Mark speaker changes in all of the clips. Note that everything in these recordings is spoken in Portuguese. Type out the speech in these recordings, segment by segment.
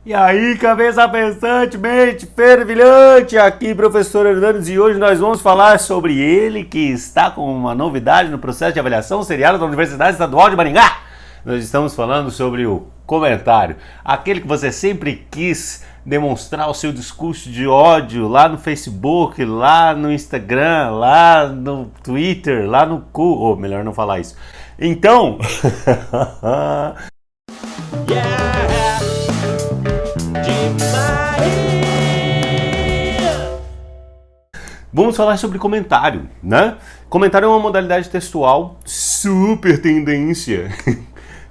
Speaker 1: E aí, cabeça pensante, mente fervilhante, aqui professor Hernandes, e hoje nós vamos falar sobre ele que está com uma novidade no processo de avaliação seriada da Universidade Estadual de Maringá. Nós estamos falando sobre o comentário, aquele que você sempre quis demonstrar o seu discurso de ódio lá no Facebook, lá no Instagram, lá no Twitter, lá no cu, ou melhor não falar isso. Então... Vamos falar sobre comentário, né? Comentário é uma modalidade textual super tendência,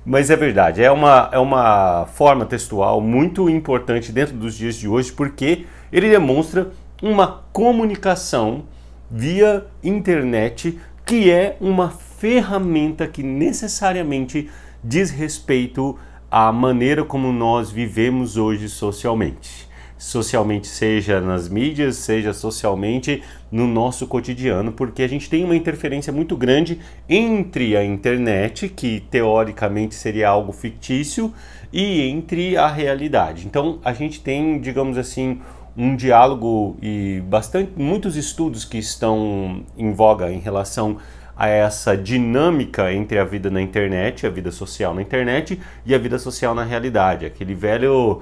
Speaker 1: mas é verdade, é uma forma textual muito importante dentro dos dias de hoje porque ele demonstra uma comunicação via internet que é uma ferramenta que necessariamente diz respeito à maneira como nós vivemos hoje socialmente. Socialmente, seja nas mídias, seja socialmente no nosso cotidiano, porque a gente tem uma interferência muito grande entre a internet, que teoricamente seria algo fictício, e entre a realidade. Então a gente tem, digamos assim, um diálogo e muitos estudos que estão em voga em relação a essa dinâmica entre a vida na internet, a vida social na internet e a vida social na realidade. Aquele velho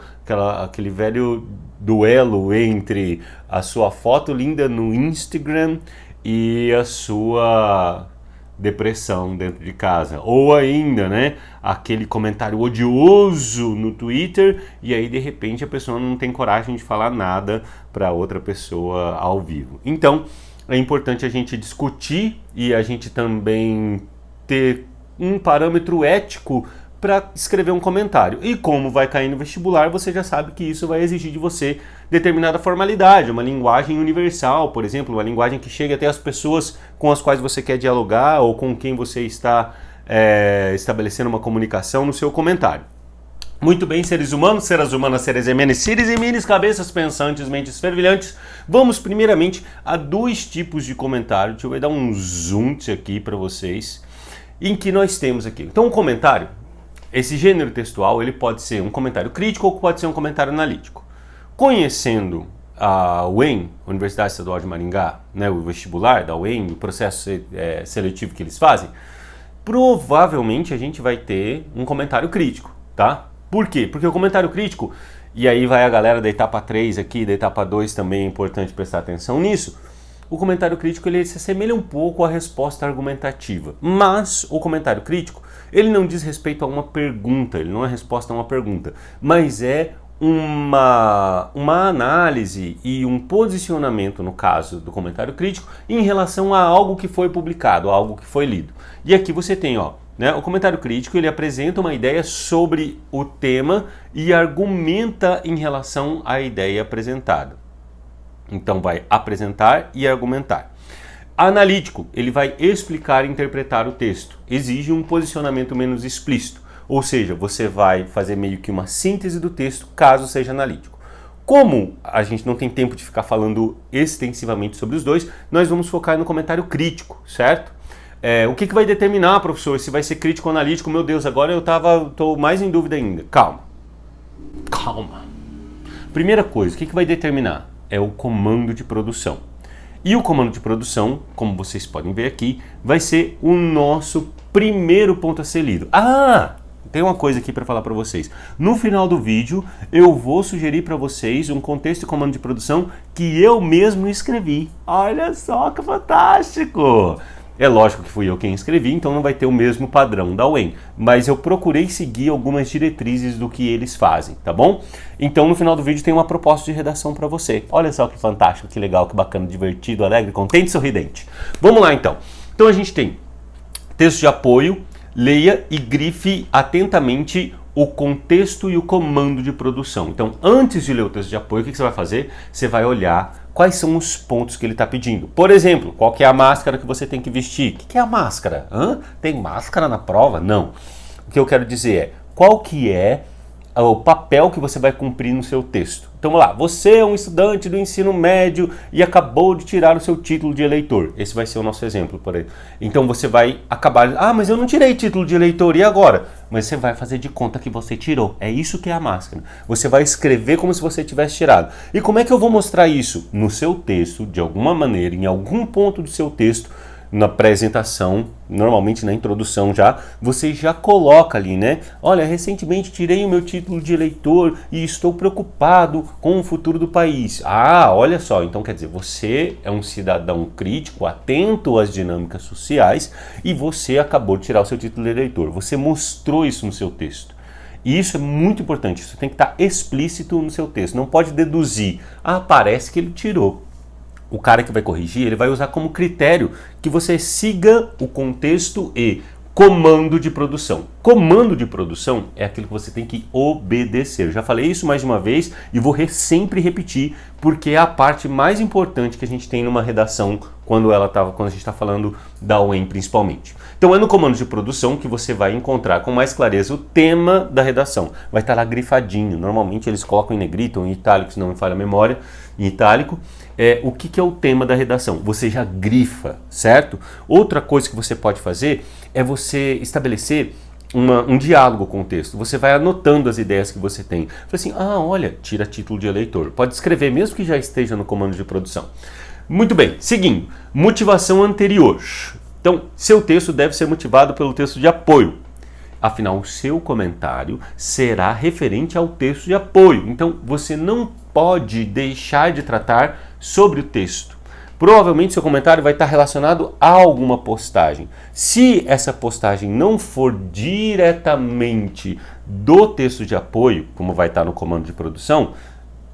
Speaker 1: duelo entre a sua foto linda no Instagram e a sua depressão dentro de casa. Ou ainda, né, aquele comentário odioso no Twitter e aí de repente a pessoa não tem coragem de falar nada para outra pessoa ao vivo. Então, é importante a gente discutir e a gente também ter um parâmetro ético para escrever um comentário. E como vai cair no vestibular, você já sabe que isso vai exigir de você determinada formalidade, uma linguagem universal, por exemplo, uma linguagem que chegue até as pessoas com as quais você quer dialogar ou com quem você está estabelecendo uma comunicação no seu comentário. Muito bem, seres humanos, seres humanas, seres emenes, seres e minis, cabeças pensantes, mentes fervilhantes. Vamos primeiramente a dois tipos de comentário. Deixa eu dar um zoom aqui para vocês, em que nós temos aqui. Então, um comentário, esse gênero textual, ele pode ser um comentário crítico ou pode ser um comentário analítico. Conhecendo a UEM, Universidade Estadual de Maringá, né, o vestibular da UEM, o processo seletivo que eles fazem, provavelmente a gente vai ter um comentário crítico, tá? Por quê? Porque o comentário crítico, e aí vai a galera da etapa 3 aqui, da etapa 2 também é importante prestar atenção nisso, o comentário crítico ele se assemelha um pouco à resposta argumentativa, mas o comentário crítico ele não diz respeito a uma pergunta, ele não é resposta a uma pergunta, mas é uma análise e um posicionamento, no caso do comentário crítico, em relação a algo que foi publicado, a algo que foi lido. E aqui você tem, ó, né, o comentário crítico ele apresenta uma ideia sobre o tema e argumenta em relação à ideia apresentada. Então vai apresentar e argumentar. Analítico, ele vai explicar e interpretar o texto. Exige um posicionamento menos explícito, ou seja, você vai fazer meio que uma síntese do texto caso seja analítico. Como a gente não tem tempo de ficar falando extensivamente sobre os dois, nós vamos focar no comentário crítico, certo? O que vai determinar, professor, se vai ser crítico ou analítico? Meu Deus, agora eu estou mais em dúvida ainda. Calma. Primeira coisa, o que vai determinar? É o comando de produção. E o comando de produção, como vocês podem ver aqui, vai ser o nosso primeiro ponto a ser lido. Tem uma coisa aqui para falar para vocês. No final do vídeo, eu vou sugerir para vocês um contexto e comando de produção que eu mesmo escrevi. Olha só que fantástico! É lógico que fui eu quem escrevi, então não vai ter o mesmo padrão da UEM, mas eu procurei seguir algumas diretrizes do que eles fazem, tá bom? Então no final do vídeo tem uma proposta de redação para você. Olha só que fantástico, que legal, que bacana, divertido, alegre, contente e sorridente. Vamos lá então. Então a gente tem texto de apoio, leia e grife atentamente o contexto e o comando de produção. Então antes de ler o texto de apoio, o que você vai fazer? Você vai olhar quais são os pontos que ele está pedindo. Por exemplo, qual que é a máscara que você tem que vestir? O que é a máscara? Tem máscara na prova? Não. O que eu quero dizer é, qual que é o papel que você vai cumprir no seu texto. Então vamos lá, você é um estudante do ensino médio e acabou de tirar o seu título de eleitor. Esse vai ser o nosso exemplo, por aí. Então você vai acabar, mas eu não tirei título de eleitor, e agora? Mas você vai fazer de conta que você tirou. É isso que é a máscara. Você vai escrever como se você tivesse tirado. E como é que eu vou mostrar isso? No seu texto, de alguma maneira, em algum ponto do seu texto, na apresentação, normalmente na introdução já, você já coloca ali, né? Olha, recentemente tirei o meu título de eleitor e estou preocupado com o futuro do país. Olha só, então quer dizer, você é um cidadão crítico, atento às dinâmicas sociais e você acabou de tirar o seu título de eleitor. Você mostrou isso no seu texto. E isso é muito importante, isso tem que estar explícito no seu texto, não pode deduzir. Parece que ele tirou. O cara que vai corrigir, ele vai usar como critério que você siga o contexto e comando de produção. Comando de produção é aquilo que você tem que obedecer. Eu já falei isso mais de uma vez e vou sempre repetir, porque é a parte mais importante que a gente tem numa redação quando a gente está falando da UEM principalmente. Então é no comando de produção que você vai encontrar com mais clareza o tema da redação. Vai estar lá grifadinho. Normalmente eles colocam em negrito ou em itálico, se não me falha a memória, em itálico. O que é o tema da redação? Você já grifa, certo? Outra coisa que você pode fazer é você estabelecer um diálogo com o texto. Você vai anotando as ideias que você tem. Fala assim, olha, tira título de eleitor. Pode escrever mesmo que já esteja no comando de produção. Muito bem, seguindo. Motivação anterior. Então, seu texto deve ser motivado pelo texto de apoio. Afinal, o seu comentário será referente ao texto de apoio. Então, você não pode deixar de tratar sobre o texto. Provavelmente seu comentário vai estar relacionado a alguma postagem. Se essa postagem não for diretamente do texto de apoio, como vai estar no comando de produção,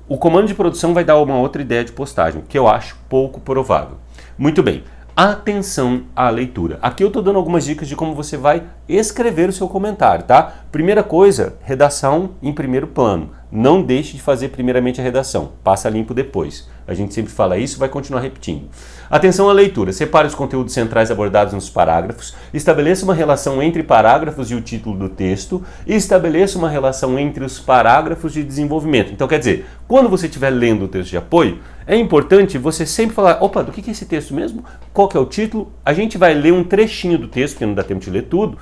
Speaker 1: o comando de produção vai dar uma outra ideia de postagem, que eu acho pouco provável. Muito bem. Atenção à leitura. Aqui eu estou dando algumas dicas de como você vai escrever o seu comentário, tá? Primeira coisa, redação em primeiro plano. Não deixe de fazer primeiramente a redação. Passa limpo depois. A gente sempre fala isso e vai continuar repetindo. Atenção à leitura. Separe os conteúdos centrais abordados nos parágrafos. Estabeleça uma relação entre parágrafos e o título do texto. E estabeleça uma relação entre os parágrafos de desenvolvimento. Então, quer dizer, quando você estiver lendo o texto de apoio, é importante você sempre falar, do que é esse texto mesmo? Qual que é o título? A gente vai ler um trechinho do texto, porque não dá tempo de ler tudo,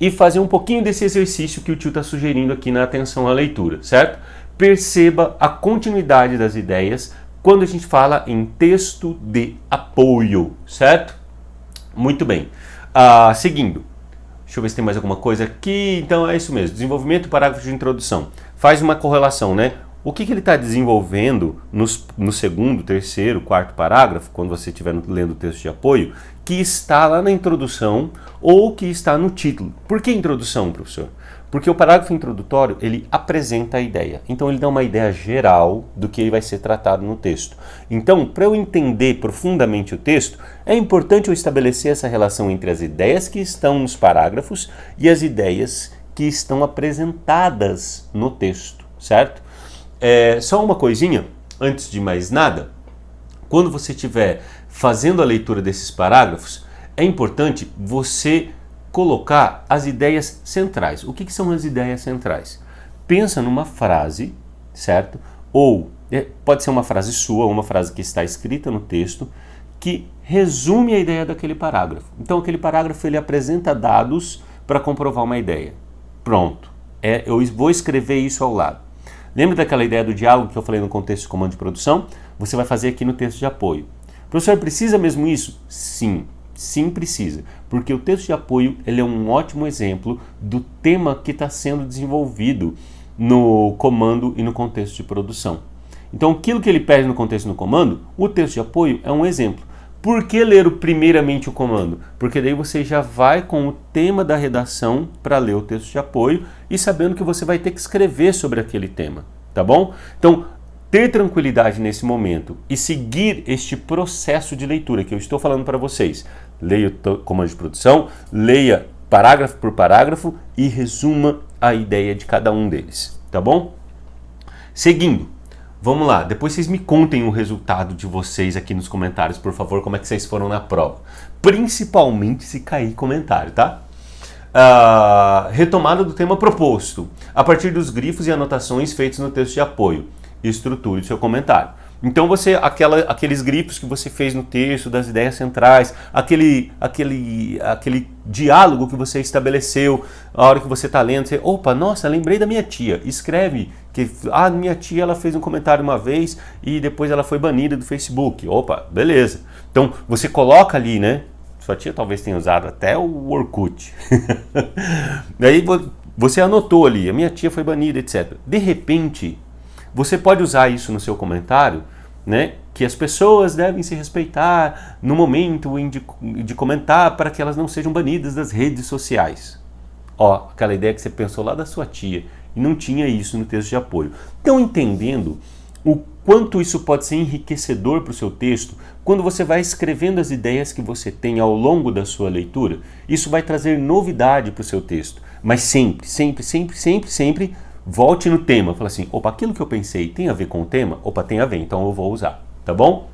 Speaker 1: e fazer um pouquinho desse exercício que o tio está sugerindo aqui na atenção à leitura, certo? Perceba a continuidade das ideias quando a gente fala em texto de apoio, certo? Muito bem. Seguindo. Deixa eu ver se tem mais alguma coisa aqui. Então é isso mesmo. Desenvolvimento, parágrafo de introdução. Faz uma correlação, né? O que ele está desenvolvendo no segundo, terceiro, quarto parágrafo, quando você estiver lendo o texto de apoio, que está lá na introdução ou que está no título. Por que introdução, professor? Porque o parágrafo introdutório, ele apresenta a ideia. Então, ele dá uma ideia geral do que vai ser tratado no texto. Então, para eu entender profundamente o texto, é importante eu estabelecer essa relação entre as ideias que estão nos parágrafos e as ideias que estão apresentadas no texto, certo? Só uma coisinha, antes de mais nada, quando você estiver fazendo a leitura desses parágrafos, é importante você colocar as ideias centrais. O que são as ideias centrais? Pensa numa frase, certo? Ou pode ser uma frase sua, ou uma frase que está escrita no texto, que resume a ideia daquele parágrafo. Então, aquele parágrafo ele apresenta dados para comprovar uma ideia. Pronto. Eu vou escrever isso ao lado. Lembra daquela ideia do diálogo que eu falei no contexto de comando de produção? Você vai fazer aqui no texto de apoio. Professor, precisa mesmo isso? Sim. Sim, precisa, porque o texto de apoio ele é um ótimo exemplo do tema que está sendo desenvolvido no comando e no contexto de produção. Então, aquilo que ele pede no contexto e no comando, o texto de apoio é um exemplo. Por que ler primeiramente o comando? Porque daí você já vai com o tema da redação para ler o texto de apoio e sabendo que você vai ter que escrever sobre aquele tema, tá bom? Então, ter tranquilidade nesse momento e seguir este processo de leitura que eu estou falando para vocês. Leia o comando de produção, leia parágrafo por parágrafo e resuma a ideia de cada um deles, tá bom? Seguindo, vamos lá, depois vocês me contem o resultado de vocês aqui nos comentários, por favor, como é que vocês foram na prova. Principalmente se cair comentário, tá? Retomada do tema proposto, a partir dos grifos e anotações feitos no texto de apoio. Estruture o seu comentário. Então aqueles grifos que você fez no texto, das ideias centrais, aquele diálogo que você estabeleceu, a hora que você está lendo, você, opa, nossa, lembrei da minha tia. Escreve que minha tia ela fez um comentário uma vez e depois ela foi banida do Facebook. Opa, beleza. Então você coloca ali, né? Sua tia talvez tenha usado até o Orkut. Daí você anotou ali, a minha tia foi banida, etc. De repente, você pode usar isso no seu comentário, né? Que as pessoas devem se respeitar no momento de comentar para que elas não sejam banidas das redes sociais. Ó, aquela ideia que você pensou lá da sua tia e não tinha isso no texto de apoio. Então, entendendo o quanto isso pode ser enriquecedor para o seu texto, quando você vai escrevendo as ideias que você tem ao longo da sua leitura, isso vai trazer novidade para o seu texto. Mas sempre, volte no tema. Fala assim, opa, aquilo que eu pensei tem a ver com o tema? Opa, tem a ver, então eu vou usar, tá bom?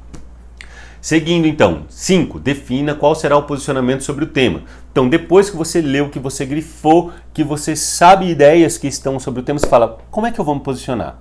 Speaker 1: Seguindo então, 5. Defina qual será o posicionamento sobre o tema. Então, depois que você leu, que você grifou, que você sabe ideias que estão sobre o tema, você fala, como é que eu vou me posicionar?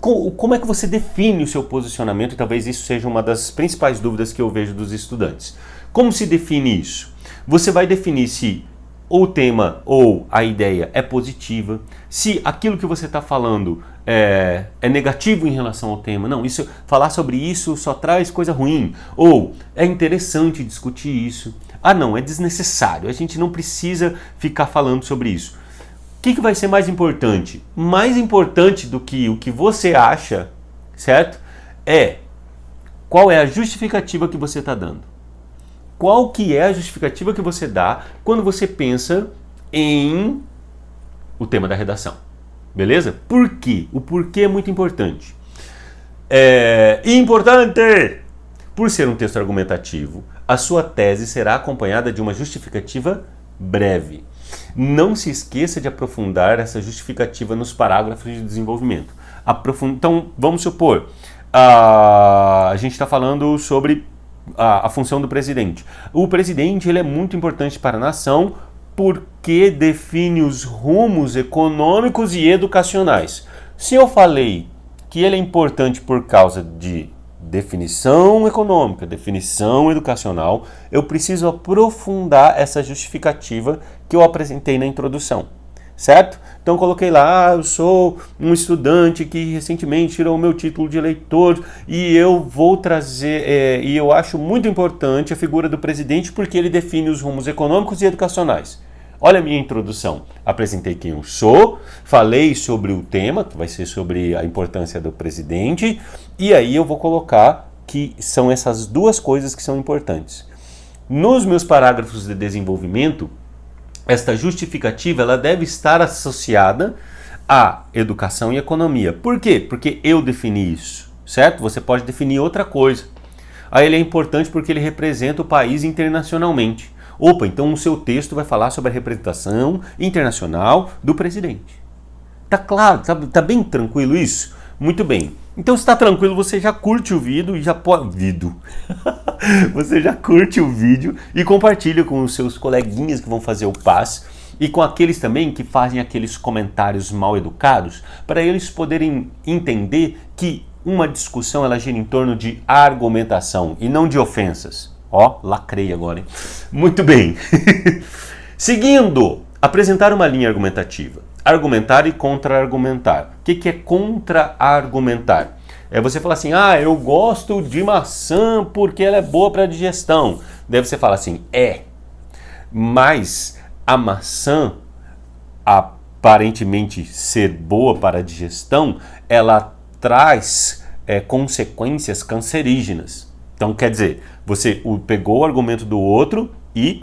Speaker 1: Como é que você define o seu posicionamento? E talvez isso seja uma das principais dúvidas que eu vejo dos estudantes. Como se define isso? Você vai definir se o tema ou a ideia é positiva, se aquilo que você está falando é negativo em relação ao tema. Não, falar sobre isso só traz coisa ruim. Ou é interessante discutir isso. Não, é desnecessário. A gente não precisa ficar falando sobre isso. O que vai ser mais importante? Mais importante do que o que você acha, certo? Qual é a justificativa que você está dando. Qual que é a justificativa que você dá quando você pensa em o tema da redação. Beleza? Por quê? O porquê é muito importante. Importante! Por ser um texto argumentativo, a sua tese será acompanhada de uma justificativa breve. Não se esqueça de aprofundar essa justificativa nos parágrafos de desenvolvimento. Então, vamos supor, a gente está falando sobre a função do presidente. O presidente ele é muito importante para a nação porque define os rumos econômicos e educacionais. Se eu falei que ele é importante por causa de definição econômica, definição educacional, eu preciso aprofundar essa justificativa que eu apresentei na introdução, certo? Então coloquei lá, eu sou um estudante que recentemente tirou o meu título de eleitor e eu vou trazer, e eu acho muito importante a figura do presidente porque ele define os rumos econômicos e educacionais. Olha a minha introdução. Apresentei quem eu sou, falei sobre o tema, que vai ser sobre a importância do presidente, e aí eu vou colocar que são essas duas coisas que são importantes. Nos meus parágrafos de desenvolvimento, esta justificativa ela deve estar associada à educação e economia. Por quê? Porque eu defini isso, certo? Você pode definir outra coisa. Aí ele é importante porque ele representa o país internacionalmente. Opa, então o seu texto vai falar sobre a representação internacional do presidente. Tá claro? Tá bem tranquilo isso? Muito bem. Então, se está tranquilo, você já curte o vídeo e já pode... Você já curte o vídeo e compartilha com os seus coleguinhas que vão fazer o pass e com aqueles também que fazem aqueles comentários mal educados, para eles poderem entender que uma discussão ela gira em torno de argumentação e não de ofensas. Ó, lacrei agora, hein? Muito bem. Seguindo, apresentar uma linha argumentativa. Argumentar e contra-argumentar. O que é contra-argumentar? É você falar assim, eu gosto de maçã porque ela é boa para digestão. Daí você fala assim, mas a maçã, aparentemente ser boa para a digestão, ela traz consequências cancerígenas. Então, quer dizer, você pegou o argumento do outro e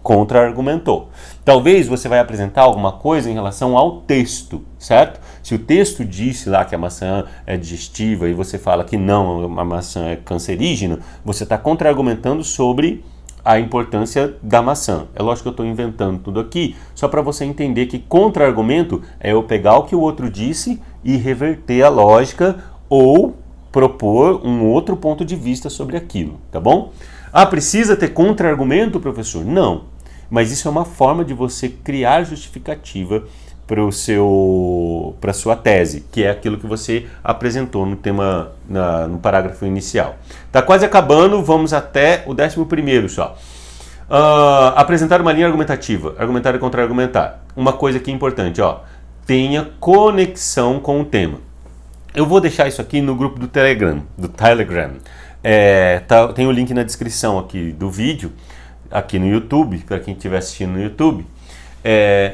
Speaker 1: contra-argumentou. Talvez você vai apresentar alguma coisa em relação ao texto, certo? Se o texto disse lá que a maçã é digestiva e você fala que não, a maçã é cancerígena, você está contra-argumentando sobre a importância da maçã. É lógico que eu estou inventando tudo aqui, só para você entender que contra-argumento é eu pegar o que o outro disse e reverter a lógica ou propor um outro ponto de vista sobre aquilo, tá bom? Precisa ter contra-argumento, professor? Não. mas isso é uma forma de você criar justificativa para a sua tese, que é aquilo que você apresentou no tema, no parágrafo inicial. Está quase acabando, vamos até o 11º só. Apresentar uma linha argumentativa, argumentar e contra-argumentar. Uma coisa que é importante, tenha conexão com o tema. Eu vou deixar isso aqui no grupo do Telegram. Tem o link na descrição aqui do vídeo, aqui no YouTube, para quem estiver assistindo no YouTube.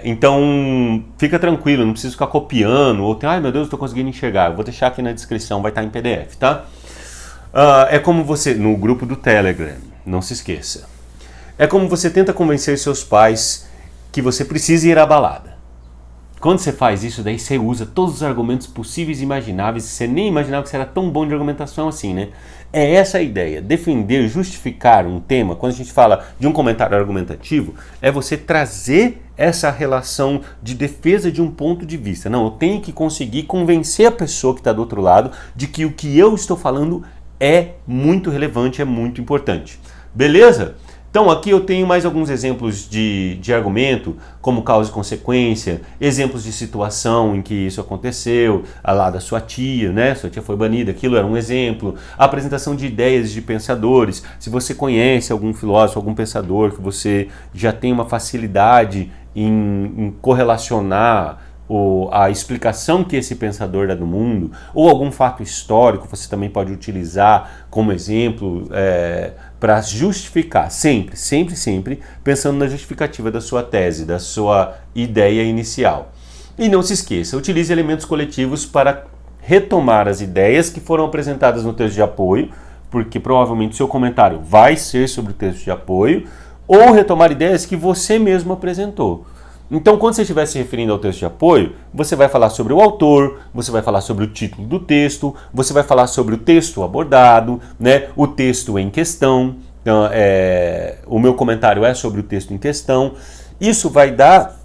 Speaker 1: Então, fica tranquilo, não precisa ficar copiando, ou ai meu Deus, estou conseguindo enxergar. Eu vou deixar aqui na descrição, vai estar em PDF, tá? É como você, no grupo do Telegram, não se esqueça. É como você tenta convencer seus pais que você precisa ir à balada. Quando você faz isso, daí você usa todos os argumentos possíveis e imagináveis, você nem imaginava que você era tão bom de argumentação assim, né? É essa a ideia, defender, justificar um tema. Quando a gente fala de um comentário argumentativo, é você trazer essa relação de defesa de um ponto de vista. Não, eu tenho que conseguir convencer a pessoa que está do outro lado de que o que eu estou falando é muito relevante, é muito importante. Beleza? Então aqui eu tenho mais alguns exemplos de argumento, como causa e consequência, exemplos de situação em que isso aconteceu, a lá da sua tia, né? Sua tia foi banida, aquilo era um exemplo. A apresentação de ideias de pensadores, se você conhece algum filósofo, algum pensador que você já tem uma facilidade em correlacionar a explicação que esse pensador dá do mundo, ou algum fato histórico, você também pode utilizar como exemplo para justificar, sempre pensando na justificativa da sua tese, da sua ideia inicial. E não se esqueça, utilize elementos coletivos para retomar as ideias que foram apresentadas no texto de apoio, porque provavelmente o seu comentário vai ser sobre o texto de apoio, ou retomar ideias que você mesmo apresentou. Então, quando você estiver se referindo ao texto de apoio, você vai falar sobre o autor, você vai falar sobre o título do texto, você vai falar sobre o texto abordado, né, o texto em questão. Então, o meu comentário é sobre o texto em questão. Isso vai dar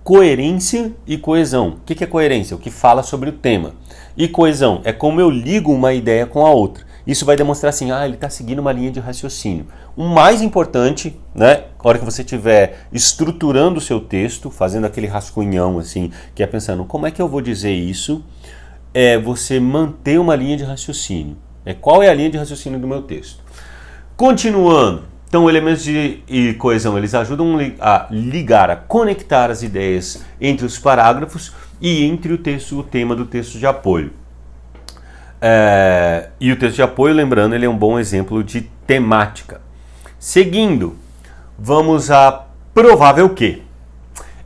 Speaker 1: coerência e coesão. O que é coerência? O que fala sobre o tema. E coesão é como eu ligo uma ideia com a outra. Isso vai demonstrar assim, ele está seguindo uma linha de raciocínio. O mais importante, né, na hora que você estiver estruturando o seu texto, fazendo aquele rascunhão assim, que é pensando, como é que eu vou dizer isso? É você manter uma linha de raciocínio. Qual é a linha de raciocínio do meu texto? Continuando, então elementos de coesão, eles ajudam a ligar, a conectar as ideias entre os parágrafos e entre o tema do texto de apoio. E o texto de apoio, lembrando, ele é um bom exemplo de temática. Seguindo, vamos a provável que.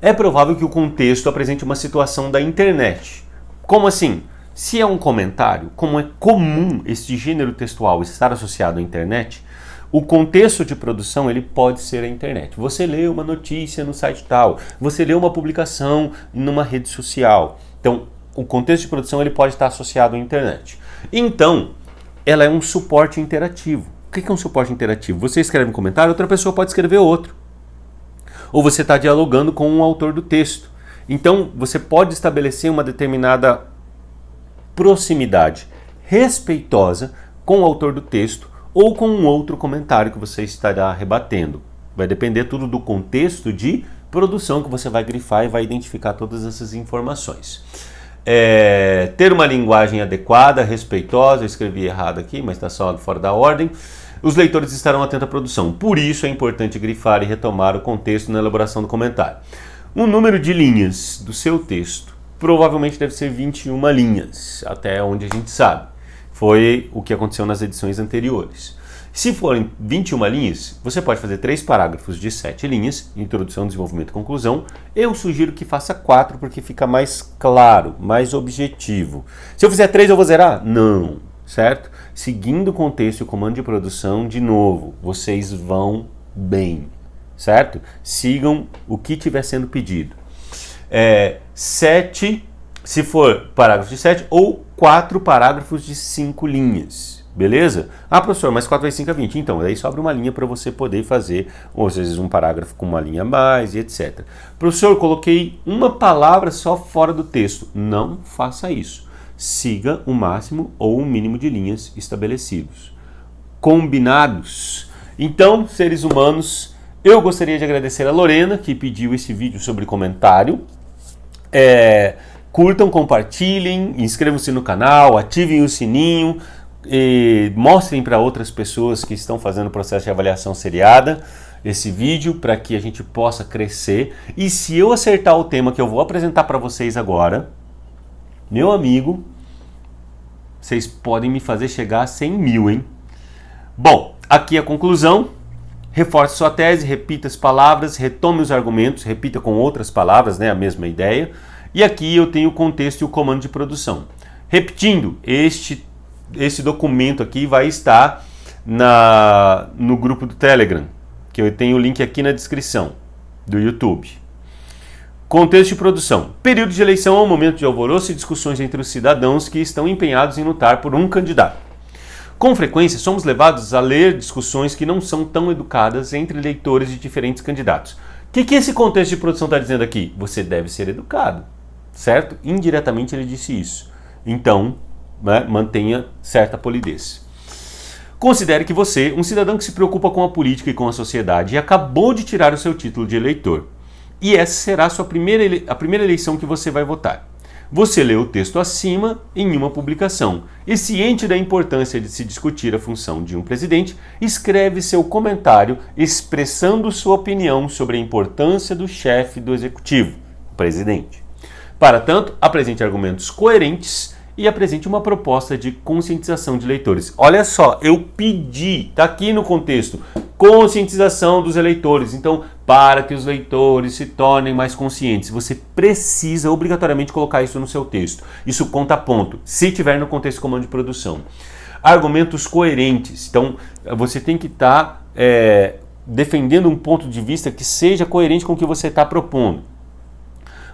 Speaker 1: É provável que o contexto apresente uma situação da internet. Como assim? Se é um comentário, como é comum este gênero textual estar associado à internet, o contexto de produção ele pode ser a internet. Você lê uma notícia no site tal, você lê uma publicação numa rede social. Então, o contexto de produção ele pode estar associado à internet. Então, ela é um suporte interativo. O que é um suporte interativo? Você escreve um comentário, outra pessoa pode escrever outro. Ou você está dialogando com o autor do texto. Então, você pode estabelecer uma determinada proximidade respeitosa com o autor do texto ou com um outro comentário que você estará rebatendo. Vai depender tudo do contexto de produção que você vai grifar e vai identificar todas essas informações. Ter uma linguagem adequada, respeitosa, eu escrevi errado aqui, mas está só fora da ordem. Os leitores estarão atentos à produção, por isso é importante grifar e retomar o contexto na elaboração do comentário. O número de linhas do seu texto provavelmente deve ser 21 linhas, até onde a gente sabe. Foi o que aconteceu nas edições anteriores. Se forem 21 linhas, você pode fazer 3 parágrafos de 7 linhas, introdução, desenvolvimento e conclusão. Eu sugiro que faça 4, porque fica mais claro, mais objetivo. Se eu fizer 3, eu vou zerar? Não, certo? Seguindo o contexto e o comando de produção, de novo, vocês vão bem, certo? Sigam o que estiver sendo pedido. 7, se for parágrafo de 7, ou 4 parágrafos de 5 linhas. Beleza? Professor, mas 4 vezes 5 é 20. Então, daí sobra uma linha para você poder fazer, ou às vezes um parágrafo com uma linha a mais e etc. Professor, coloquei uma palavra só fora do texto. Não faça isso. Siga o máximo ou o mínimo de linhas estabelecidos. Combinados? Então, seres humanos, Eu gostaria de agradecer a Lorena, que pediu esse vídeo sobre comentário. Curtam, compartilhem, inscrevam-se no canal, ativem o sininho e mostrem para outras pessoas que estão fazendo o processo de avaliação seriada esse vídeo para que a gente possa crescer. E se eu acertar o tema que eu vou apresentar para vocês agora, meu amigo, vocês podem me fazer chegar a 100 mil, hein? Bom, aqui a conclusão. Reforce sua tese, repita as palavras, retome os argumentos, repita com outras palavras, né, a mesma ideia. E aqui eu tenho o contexto e o comando de produção. Repetindo, esse documento aqui vai estar no grupo do Telegram, que eu tenho o link aqui na descrição do YouTube. Contexto de produção. Período de eleição é um momento de alvoroço e discussões entre os cidadãos que estão empenhados em lutar por um candidato. Com frequência, somos levados a ler discussões que não são tão educadas entre eleitores de diferentes candidatos. O que esse contexto de produção está dizendo aqui? Você deve ser educado, certo? Indiretamente ele disse isso. Então, né, mantenha certa polidez. Considere que você, um cidadão que se preocupa com a política e com a sociedade, e acabou de tirar o seu título de eleitor. E essa será a primeira eleição que você vai votar. Você leu o texto acima em uma publicação e, ciente da importância de se discutir a função de um presidente, escreve seu comentário expressando sua opinião sobre a importância do chefe do executivo, o presidente. Para tanto, apresente argumentos coerentes e apresente uma proposta de conscientização de eleitores. Olha só, eu pedi, está aqui no contexto, conscientização dos eleitores. Então, para que os leitores se tornem mais conscientes, você precisa obrigatoriamente colocar isso no seu texto. Isso conta ponto, se tiver no contexto de comando de produção. Argumentos coerentes. Então, você tem que estar defendendo um ponto de vista que seja coerente com o que você está propondo.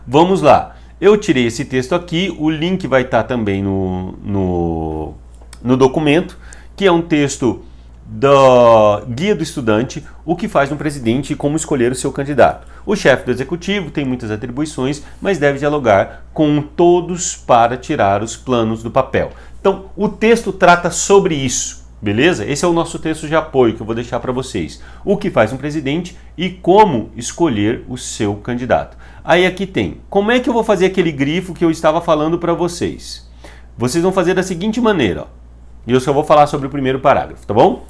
Speaker 1: Vamos lá. Eu tirei esse texto aqui, o link vai estar também no documento, que é um texto da Guia do Estudante, o que faz um presidente e como escolher o seu candidato. O chefe do executivo tem muitas atribuições, mas deve dialogar com todos para tirar os planos do papel. Então, o texto trata sobre isso, beleza? Esse é o nosso texto de apoio que eu vou deixar para vocês. O que faz um presidente e como escolher o seu candidato. Aí aqui tem, como é que eu vou fazer aquele grifo que eu estava falando para vocês? Vocês vão fazer da seguinte maneira, ó, e eu só vou falar sobre o primeiro parágrafo, tá bom?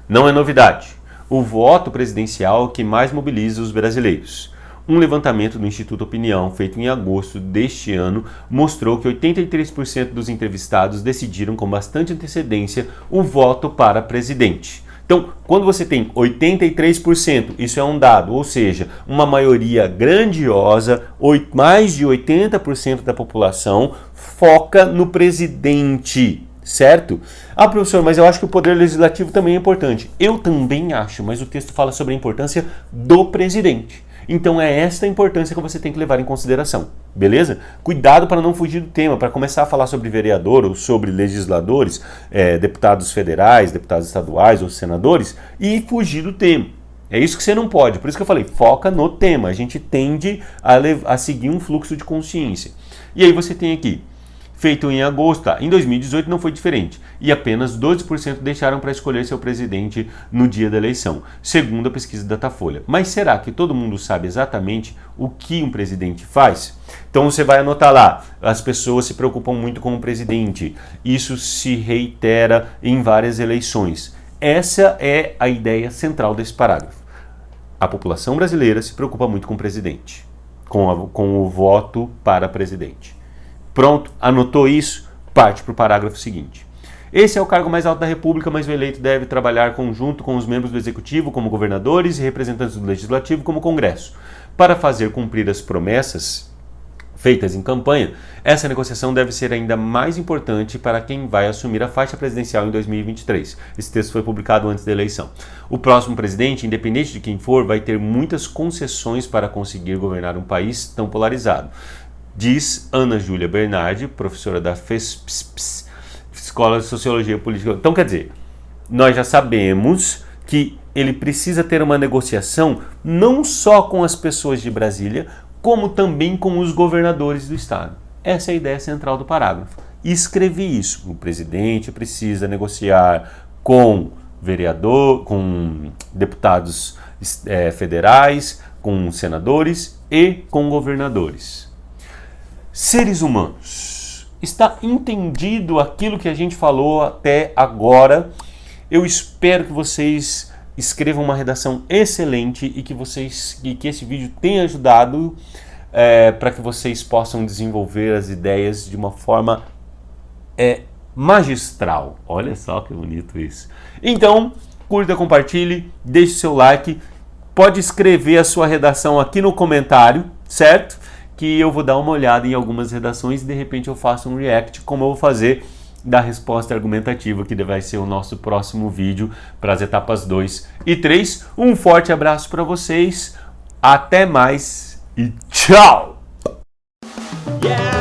Speaker 1: Não é novidade. O voto presidencial que mais mobiliza os brasileiros. Um levantamento do Instituto Opinião, feito em agosto deste ano, mostrou que 83% dos entrevistados decidiram com bastante antecedência o voto para presidente. Então, quando você tem 83%, isso é um dado, ou seja, uma maioria grandiosa, mais de 80% da população foca no presidente, certo? Ah, professor, mas eu acho que o poder legislativo também é importante. Eu também acho, mas o texto fala sobre a importância do presidente. Então é esta a importância que você tem que levar em consideração, beleza? Cuidado para não fugir do tema, para começar a falar sobre vereador ou sobre legisladores, deputados federais, deputados estaduais ou senadores e fugir do tema. É isso que você não pode, por isso que eu falei, foca no tema, a gente tende a seguir um fluxo de consciência. E aí você tem aqui, feito em agosto, em 2018 não foi diferente, e apenas 12% deixaram para escolher seu presidente no dia da eleição, segundo a pesquisa Datafolha. Mas será que todo mundo sabe exatamente o que um presidente faz? Então você vai anotar lá, as pessoas se preocupam muito com o presidente, isso se reitera em várias eleições. Essa é a ideia central desse parágrafo. A população brasileira se preocupa muito com o presidente, com o voto para presidente. Pronto, anotou isso? Parte para o parágrafo seguinte. Esse é o cargo mais alto da República, mas o eleito deve trabalhar conjunto com os membros do Executivo, como governadores, e representantes do Legislativo, como Congresso. Para fazer cumprir as promessas feitas em campanha, essa negociação deve ser ainda mais importante para quem vai assumir a faixa presidencial em 2023. Esse texto foi publicado antes da eleição. O próximo presidente, independente de quem for, vai ter muitas concessões para conseguir governar um país tão polarizado. Diz Ana Júlia Bernardi, professora da FESPS, Escola de Sociologia Política. Então, quer dizer, nós já sabemos que ele precisa ter uma negociação não só com as pessoas de Brasília, como também com os governadores do estado. Essa é a ideia central do parágrafo. E escrevi isso. O presidente precisa negociar com vereador, com deputados federais, com senadores e com governadores. Seres humanos, está entendido aquilo que a gente falou até agora? Eu espero que vocês escrevam uma redação excelente e que esse vídeo tenha ajudado para que vocês possam desenvolver as ideias de uma forma magistral. Olha só que bonito isso. Então, curta, compartilhe, deixe seu like, pode escrever a sua redação aqui no comentário, certo? Que eu vou dar uma olhada em algumas redações e de repente eu faço um react, como eu vou fazer da resposta argumentativa, que vai ser o nosso próximo vídeo para as etapas 2 e 3. Um forte abraço para vocês, até mais e tchau! Yeah!